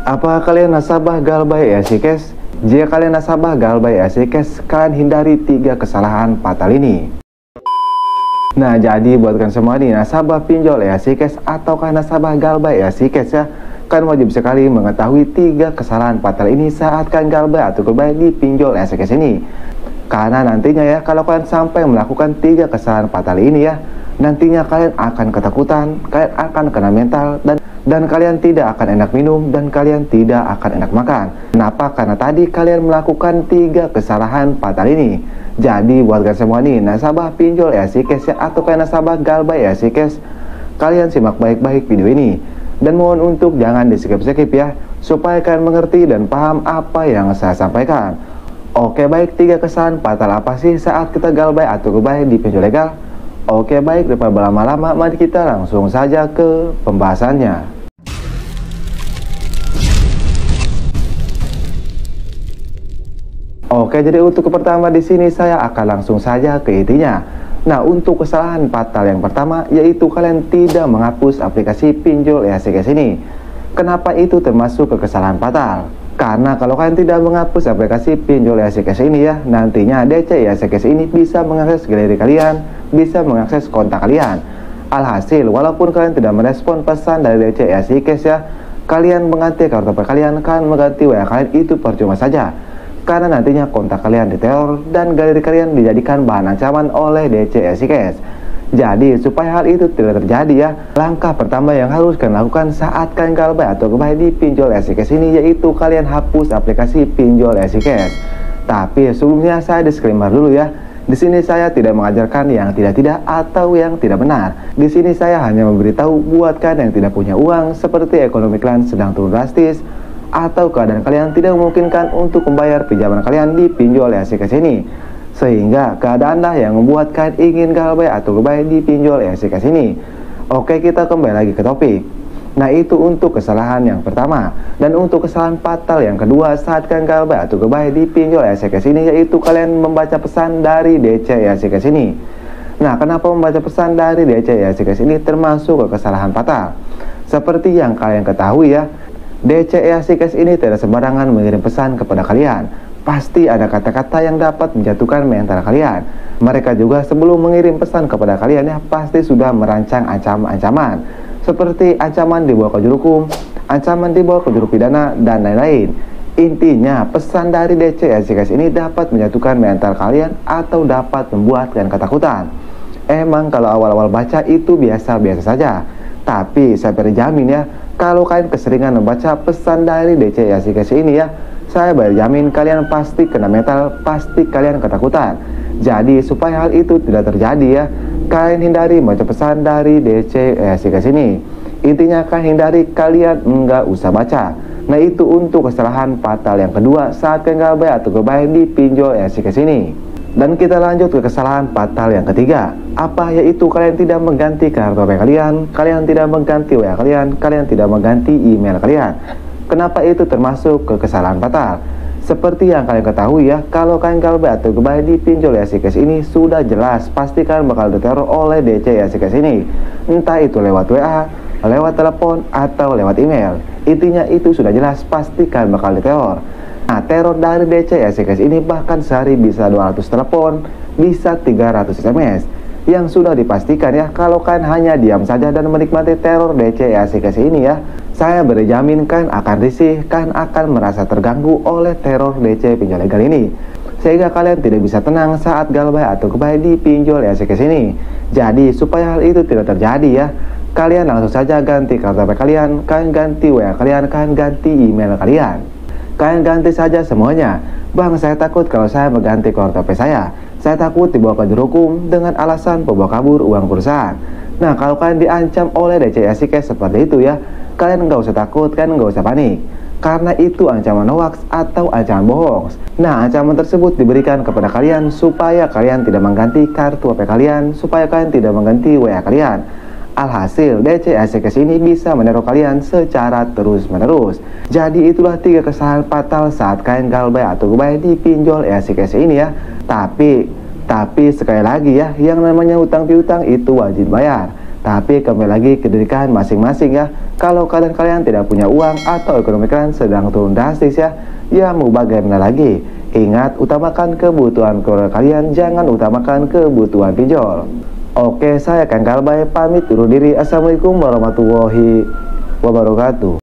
Apa kalian nasabah Galbay EasyCash? Jika kalian nasabah Galbay EasyCash, kalian hindari 3 kesalahan fatal ini. Nah, jadi buatkan semua nih nasabah pinjol EasyCash ataukah nasabah Galbay EasyCash ya, kan wajib sekali mengetahui 3 kesalahan fatal ini saat kalian Galbay atau Galbay di pinjol EasyCash ini. Karena nantinya ya, kalau kalian sampai melakukan 3 kesalahan fatal ini ya, nantinya kalian akan ketakutan, kalian akan kena mental, dan kalian tidak akan enak minum, dan kalian tidak akan enak makan. Kenapa? Karena tadi kalian melakukan 3 kesalahan fatal ini. Jadi buatkan semua nih nasabah pinjol EasyCash ya, atau kayak nasabah Galbay EasyCash, kalian simak baik-baik video ini. Dan mohon untuk jangan di skip-skip ya, supaya kalian mengerti dan paham apa yang saya sampaikan. Oke baik, 3 kesalahan fatal apa sih saat kita Galbay atau Galbay di pinjol legal? Oke baik, daripada berlama-lama, mari kita langsung saja ke pembahasannya. Oke, jadi untuk pertama di sini saya akan langsung saja ke intinya. Nah, untuk kesalahan fatal yang pertama yaitu kalian tidak menghapus aplikasi pinjol EasyCash ini. Kenapa itu termasuk ke kesalahan fatal? Karena kalau kalian tidak menghapus aplikasi pinjol EasyCash ini ya, nantinya DC EasyCash ini bisa mengakses galeri kalian, bisa mengakses kontak kalian. Alhasil, walaupun kalian tidak merespon pesan dari DC EasyCash ya, kalian mengganti kartu ATP kalian, kalian mengganti WA kalian, itu percuma saja. Karena nantinya kontak kalian diteror dan galeri kalian dijadikan bahan ancaman oleh DC EasyCash. Jadi supaya hal itu tidak terjadi ya, langkah pertama yang harus kalian lakukan saat kalian Galbay atau Galbay di pinjol EasyCash ini yaitu kalian hapus aplikasi pinjol EasyCash. Tapi sebelumnya saya disclaimer dulu ya. Di sini saya tidak mengajarkan yang tidak atau yang tidak benar. Di sini saya hanya memberitahu buat kalian yang tidak punya uang, seperti ekonomi kalian sedang turun drastis, atau keadaan kalian tidak memungkinkan untuk membayar pinjaman kalian di pinjol EasyCash ini, sehingga keadaanlah yang membuat kalian ingin Galbay atau Galbay di pinjol EasyCash ini. Oke, kita kembali lagi ke topik. Nah, itu untuk kesalahan yang pertama. Dan untuk kesalahan fatal yang kedua saat kalian Galbay atau Galbay di pinjol EasyCash ini yaitu kalian membaca pesan dari DC EasyCash ini. Nah, kenapa membaca pesan dari DC EasyCash ini termasuk ke kesalahan fatal? Seperti yang kalian ketahui ya, DC EasyCash ini tidak sembarangan mengirim pesan kepada kalian. Pasti ada kata-kata yang dapat menjatuhkan mental kalian. Mereka juga sebelum mengirim pesan kepada kalian ya, pasti sudah merancang ancaman-ancaman, seperti ancaman dibawa ke juru hukum, ancaman dibawa ke juru pidana, dan lain-lain. Intinya pesan dari DC EasyCash ini dapat menjatuhkan mental kalian atau dapat membuat kalian ketakutan. Emang kalau awal-awal baca itu biasa-biasa saja, tapi saya berjamin ya, kalau kalian keseringan membaca pesan dari DC EasyCash ini ya, saya berjamin kalian pasti kena mental, pasti kalian ketakutan. Jadi supaya hal itu tidak terjadi ya, kalian hindari membaca pesan dari DC EasyCash ini. Intinya kalian hindari, kalian enggak usah baca. Nah, itu untuk kesalahan fatal yang kedua saat kalian Galbay atau Galbay di pinjol EasyCash ini. Dan kita lanjut ke kesalahan fatal yang ketiga. Apa? Yaitu kalian tidak mengganti kartu ATP kalian tidak mengganti WA kalian tidak mengganti email kalian. Kenapa itu termasuk ke kesalahan fatal? Seperti yang kalian ketahui ya, kalau kalian Galbay atau Galbay di pinjol EasyCash ini sudah jelas pasti kalian bakal diteror oleh DC EasyCash ini. Entah itu lewat WA, lewat telepon, atau lewat email. Intinya itu sudah jelas pasti kalian bakal diteror. Nah, teror dari DC EasyCash ini bahkan sehari bisa 200 telepon, bisa 300 SMS. Yang sudah dipastikan ya, kalau kalian hanya diam saja dan menikmati teror DC EasyCash ini ya, saya berjamin kalian akan risih, kalian akan merasa terganggu oleh teror DC pinjol legal ini, sehingga kalian tidak bisa tenang saat Galbay atau Galbay di pinjol EasyCash ini. Jadi supaya hal itu tidak terjadi ya, kalian langsung saja ganti kartu ATP kalian ganti WA kalian ganti email kalian. Kalian ganti saja semuanya. Bang, saya takut kalau saya mengganti kartu ATP saya takut dibawa ke juru hukum dengan alasan pembawa kabur uang perusahaan. Nah, kalau kalian diancam oleh DC EasyCash seperti itu ya, kalian nggak usah takut, kalian nggak usah panik, karena itu ancaman hoax atau ancaman bohong. Nah, ancaman tersebut diberikan kepada kalian supaya kalian tidak mengganti kartu ATP kalian, supaya kalian tidak mengganti WA kalian. Alhasil, DC EasyCash ini bisa meneror kalian secara terus-menerus. Jadi itulah 3 kesalahan fatal saat kalian Galbay atau Galbay di pinjol EasyCash ini ya. Tapi sekali lagi ya, yang namanya utang piutang itu wajib bayar. Tapi kembali lagi ke diri kalian masing-masing ya. Kalau kalian tidak punya uang atau ekonomi kalian sedang turun drastis ya mau bagaimana lagi? Ingat, utamakan kebutuhan keluarga kalian, jangan utamakan kebutuhan pinjol. Oke, saya Kang Kalbay pamit undur diri. Assalamualaikum warahmatullahi wabarakatuh.